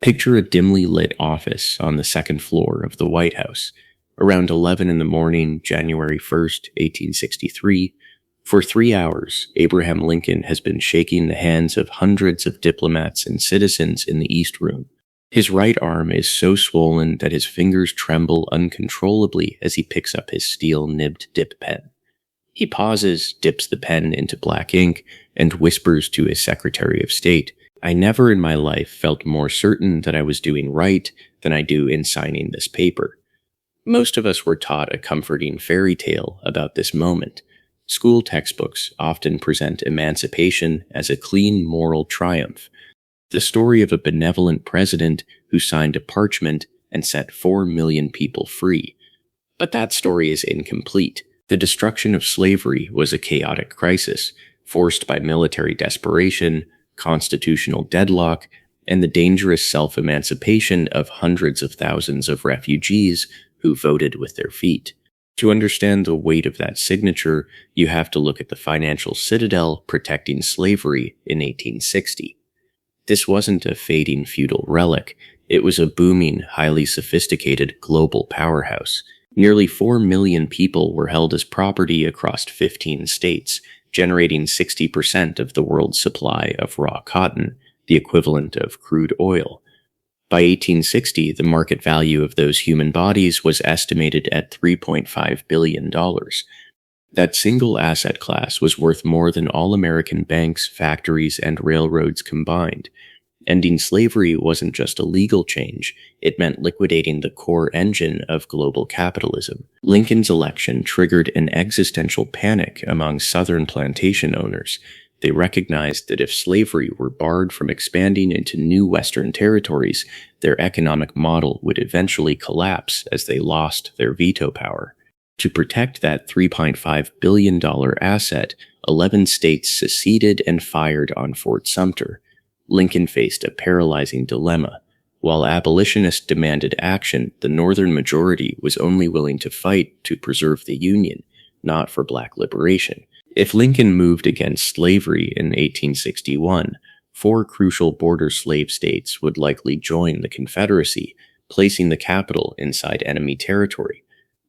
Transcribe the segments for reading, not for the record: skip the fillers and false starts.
Picture a dimly lit office on the second floor of the White House. Around 11 in the morning, January 1st, 1863, for 3 hours, Abraham Lincoln has been shaking the hands of hundreds of diplomats and citizens in the East Room. His right arm is so swollen that his fingers tremble uncontrollably as he picks up his steel-nibbed dip pen. He pauses, dips the pen into black ink, and whispers to his Secretary of State, "I never in my life felt more certain that I was doing right than I do in signing this paper." Most of us were taught a comforting fairy tale about this moment. School textbooks often present emancipation as a clean moral triumph, the story of a benevolent president who signed a parchment and set 4 million people free. But that story is incomplete. The destruction of slavery was a chaotic crisis, forced by military desperation, constitutional deadlock, and the dangerous self-emancipation of hundreds of thousands of refugees who voted with their feet. To understand the weight of that signature, you have to look at the financial citadel protecting slavery in 1860. This wasn't a fading feudal relic. It was a booming, highly sophisticated global powerhouse. Nearly 4 million people were held as property across 15 states, generating 60% of the world's supply of raw cotton, the equivalent of crude oil. By 1860, the market value of those human bodies was estimated at $3.5 billion. That single asset class was worth more than all American banks, factories, and railroads combined. Ending slavery wasn't just a legal change, it meant liquidating the core engine of global capitalism. Lincoln's election triggered an existential panic among Southern plantation owners. They recognized that if slavery were barred from expanding into new Western territories, their economic model would eventually collapse as they lost their veto power. To protect that $3.5 billion asset, 11 states seceded and fired on Fort Sumter. Lincoln faced a paralyzing dilemma. While abolitionists demanded action, the Northern majority was only willing to fight to preserve the Union, not for black liberation. If Lincoln moved against slavery in 1861, 4 crucial border slave states would likely join the Confederacy, placing the capital inside enemy territory.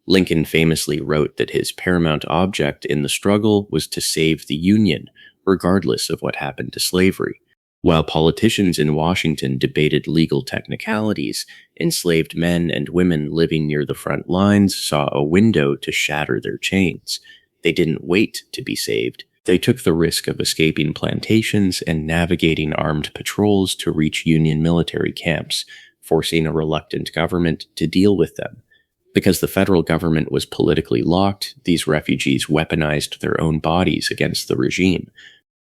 Lincoln famously wrote that his paramount object in the struggle was to save the Union, regardless of what happened to slavery. While politicians in Washington debated legal technicalities, enslaved men and women living near the front lines saw a window to shatter their chains. They didn't wait to be saved. They took the risk of escaping plantations and navigating armed patrols to reach Union military camps, forcing a reluctant government to deal with them. Because the federal government was politically locked, these refugees weaponized their own bodies against the regime.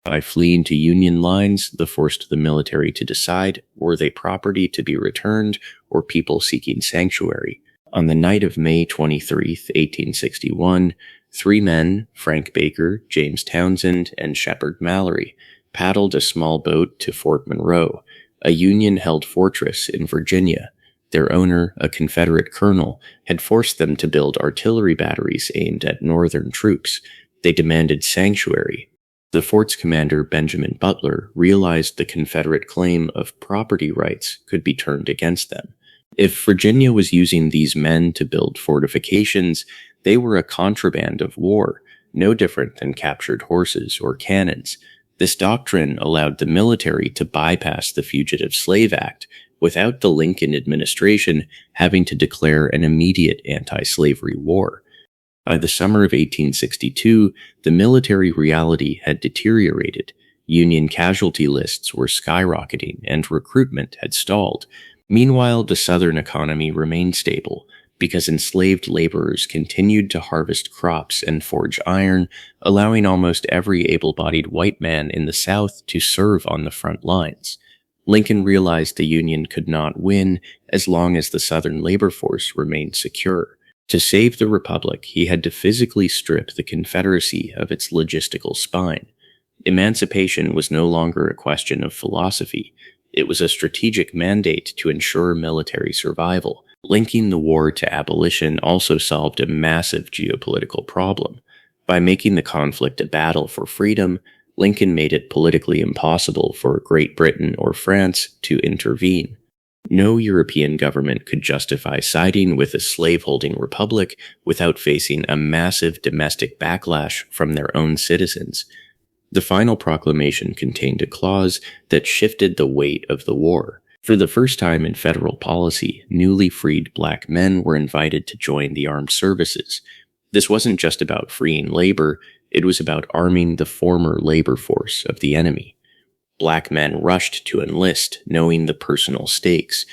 By fleeing to Union lines, they forced the military to decide, were they property to be returned or people seeking sanctuary? On the night of May 23, 1861, 3 men, Frank Baker, James Townsend, and Shepard Mallory, paddled a small boat to Fort Monroe, a Union-held fortress in Virginia. Their owner, a Confederate colonel, had forced them to build artillery batteries aimed at Northern troops. They demanded sanctuary. The fort's commander, Benjamin Butler, realized the Confederate claim of property rights could be turned against them. If Virginia was using these men to build fortifications, they were a contraband of war, no different than captured horses or cannons. This doctrine allowed the military to bypass the Fugitive Slave Act without the Lincoln administration having to declare an immediate anti-slavery war. By the summer of 1862, the military reality had deteriorated. Union casualty lists were skyrocketing and recruitment had stalled. Meanwhile, the Southern economy remained stable because enslaved laborers continued to harvest crops and forge iron, allowing almost every able-bodied white man in the South to serve on the front lines. Lincoln realized the Union could not win as long as the Southern labor force remained secure. To save the Republic, he had to physically strip the Confederacy of its logistical spine. Emancipation was no longer a question of philosophy. It was a strategic mandate to ensure military survival. Linking the war to abolition also solved a massive geopolitical problem. By making the conflict a battle for freedom, Lincoln made it politically impossible for Great Britain or France to intervene. No European government could justify siding with a slaveholding republic without facing a massive domestic backlash from their own citizens. The final proclamation contained a clause that shifted the weight of the war. For the first time in federal policy, newly freed black men were invited to join the armed services. This wasn't just about freeing labor, it was about arming the former labor force of the enemy. Black men rushed to enlist, knowing the personal stakes.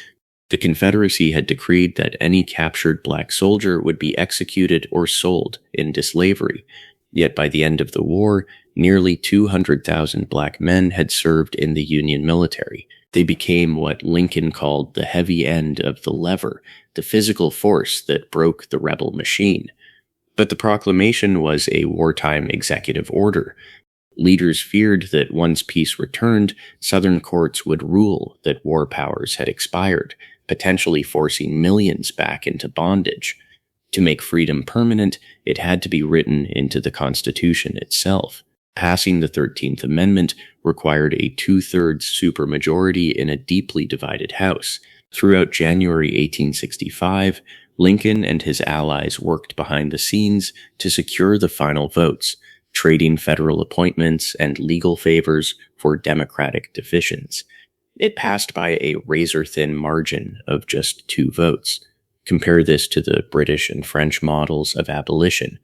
The Confederacy had decreed that any captured black soldier would be executed or sold into slavery. Yet by the end of the war, nearly 200,000 black men had served in the Union military. They became what Lincoln called the heavy end of the lever, the physical force that broke the rebel machine. But the proclamation was a wartime executive order. Leaders feared that once peace returned, Southern courts would rule that war powers had expired, potentially forcing millions back into bondage. To make freedom permanent, it had to be written into the Constitution itself. Passing the 13th Amendment required a 2/3 supermajority in a deeply divided House. Throughout January 1865, Lincoln and his allies worked behind the scenes to secure the final votes, trading federal appointments and legal favors for Democratic deficients. It passed by a razor-thin margin of just 2 votes. Compare this to the British and French models of abolition.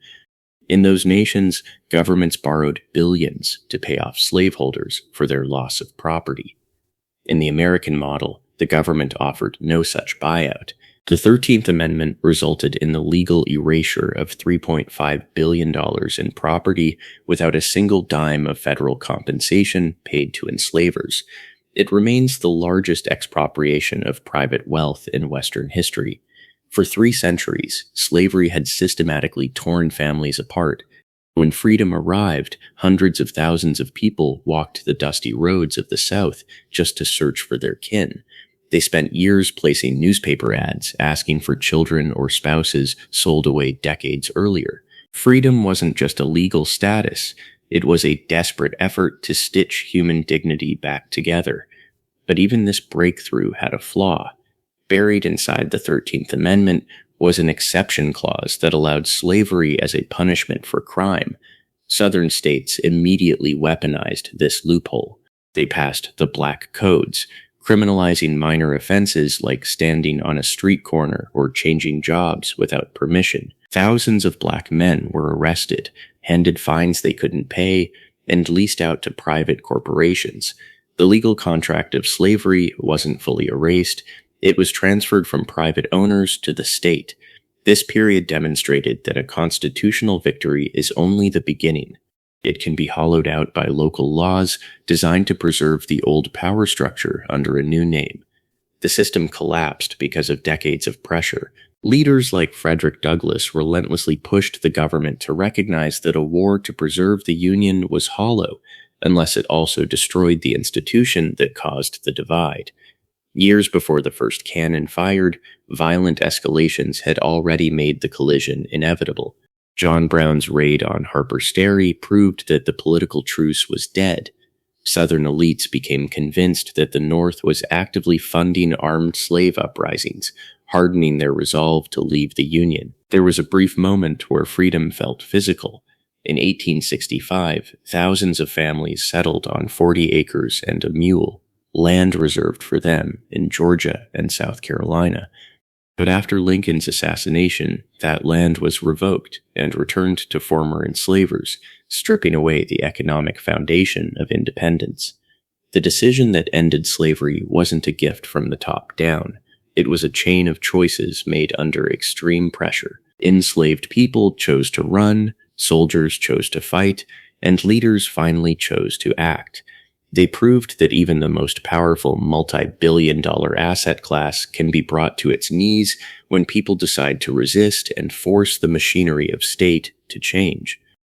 In those nations, governments borrowed billions to pay off slaveholders for their loss of property. In the American model, the government offered no such buyout. The 13th Amendment resulted in the legal erasure of $3.5 billion in property without a single dime of federal compensation paid to enslavers. It remains the largest expropriation of private wealth in Western history. For 3 centuries, slavery had systematically torn families apart. When freedom arrived, hundreds of thousands of people walked the dusty roads of the South just to search for their kin. They spent years placing newspaper ads asking for children or spouses sold away decades earlier. Freedom wasn't just a legal status, it was a desperate effort to stitch human dignity back together. But even this breakthrough had a flaw. Buried inside the 13th Amendment was an exception clause that allowed slavery as a punishment for crime. Southern states immediately weaponized this loophole. They passed the Black Codes, criminalizing minor offenses like standing on a street corner or changing jobs without permission. Thousands of black men were arrested, handed fines they couldn't pay, and leased out to private corporations. The legal contract of slavery wasn't fully erased. It was transferred from private owners to the state. This period demonstrated that a constitutional victory is only the beginning. It can be hollowed out by local laws designed to preserve the old power structure under a new name. The system collapsed because of decades of pressure. Leaders like Frederick Douglass relentlessly pushed the government to recognize that a war to preserve the Union was hollow, unless it also destroyed the institution that caused the divide. Years before the first cannon fired, violent escalations had already made the collision inevitable. John Brown's raid on Harper's Ferry proved that the political truce was dead. Southern elites became convinced that the North was actively funding armed slave uprisings, hardening their resolve to leave the Union. There was a brief moment where freedom felt physical. In 1865, thousands of families settled on 40 acres and a mule, land reserved for them in Georgia and South Carolina. But after Lincoln's assassination, that land was revoked and returned to former enslavers, stripping away the economic foundation of independence. The decision that ended slavery wasn't a gift from the top down. It was a chain of choices made under extreme pressure. Enslaved people chose to run, soldiers chose to fight, and leaders finally chose to act. They proved that even the most powerful multi-billion-dollar asset class can be brought to its knees when people decide to resist and force the machinery of state to change.